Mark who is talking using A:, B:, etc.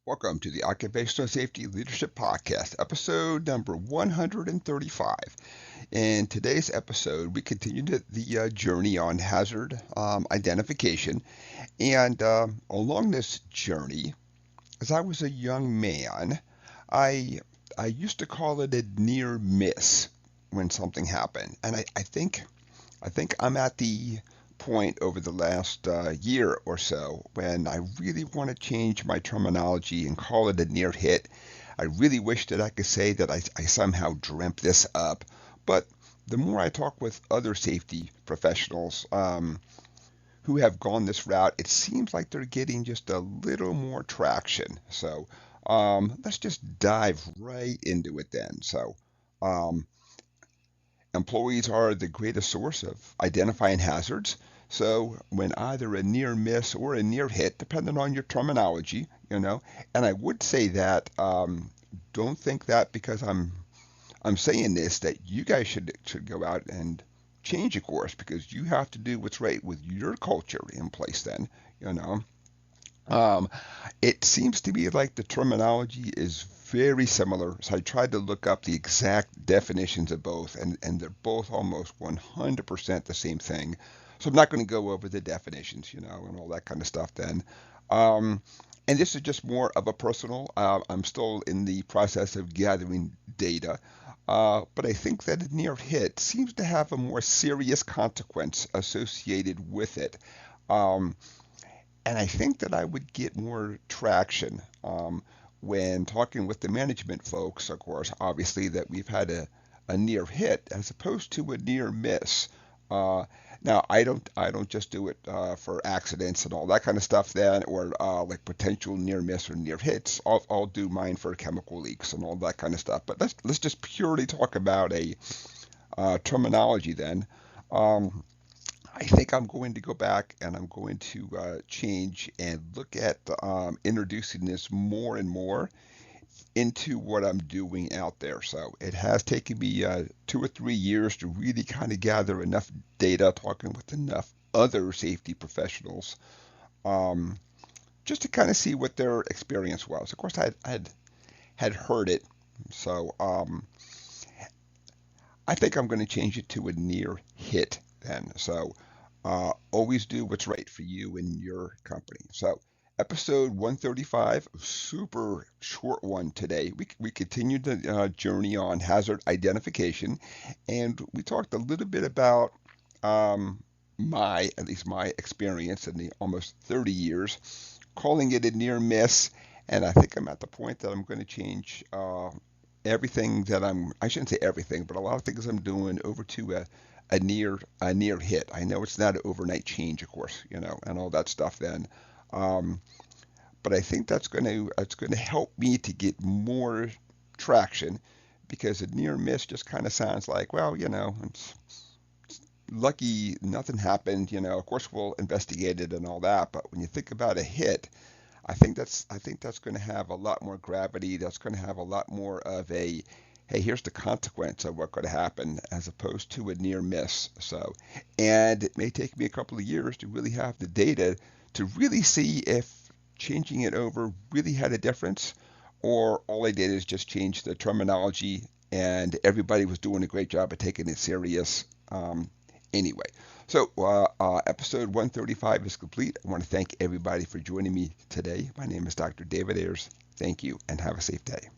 A: Welcome to the Occupational Safety Leadership Podcast, episode number 135. In today's episode, we continue the journey on hazard identification. And along this journey, as I was a young man, I I used to call it a near miss when something happened. And I think I'm at the point over the last year or so when I really want to change my terminology and call it a near hit. I really wish that I could say that I somehow dreamt this up, but the more I talk with other safety professionals who have gone this route, it seems like they're getting just a little more traction. So let's just dive right into it then. Um, Employees are the greatest source of identifying hazards. So when either a near miss or a near hit, depending on your terminology, and I would say that don't think that because I'm saying this that you guys should go out and change a course because you have to do what's right with your culture in place. Then you know. Um, it seems to me like the terminology is very similar. So I tried to look up the exact definitions of both, and they're both almost 100% the same thing. So I'm not going to go over the definitions, and all that kind of stuff then. Um, and this is just more of a personal, I'm still in the process of gathering data. But I think that a near hit seems to have a more serious consequence associated with it. Um, and I think that I would get more traction when talking with the management folks, of course, obviously, that we've had a near hit as opposed to a near miss. Uh, Now, I don't just do it for accidents and all that kind of stuff then, or like potential near miss or near hits. I'll do mine for chemical leaks and all that kind of stuff. But let's just purely talk about a terminology then. Um, I think I'm going to go back and I'm going to change and look at introducing this more and more into what I'm doing out there. So it has taken me 2 or 3 years to really kind of gather enough data, talking with enough other safety professionals, um, just to kind of see what their experience was. Of course, I had heard it, so I think I'm going to change it to a near hit then. So always do what's right for you and your company. So episode 135, super short one today. We continued the journey on hazard identification, and we talked a little bit about um, at least my experience in the almost 30 years, calling it a near miss. And I think I'm at the point that I'm going to change everything that I shouldn't say everything, but a lot of things I'm doing over to a near hit. I know it's not an overnight change, of course, and all that stuff then. Um, but I think that's going to help me to get more traction because a near miss just kind of sounds like, well, it's lucky nothing happened. Of course we'll investigate it and all that, but when you think about a hit, I think that's going to have a lot more gravity. That's going to have a lot more of a hey, here's the consequence of what could happen as opposed to a near miss. So, and it may take me a couple of years to really have the data to really see if changing it over really had a difference or all I did is just change the terminology and everybody was doing a great job of taking it serious. Anyway, so episode 135 is complete. I want to thank everybody for joining me today. My name is Dr. David Ayers. Thank you and have a safe day.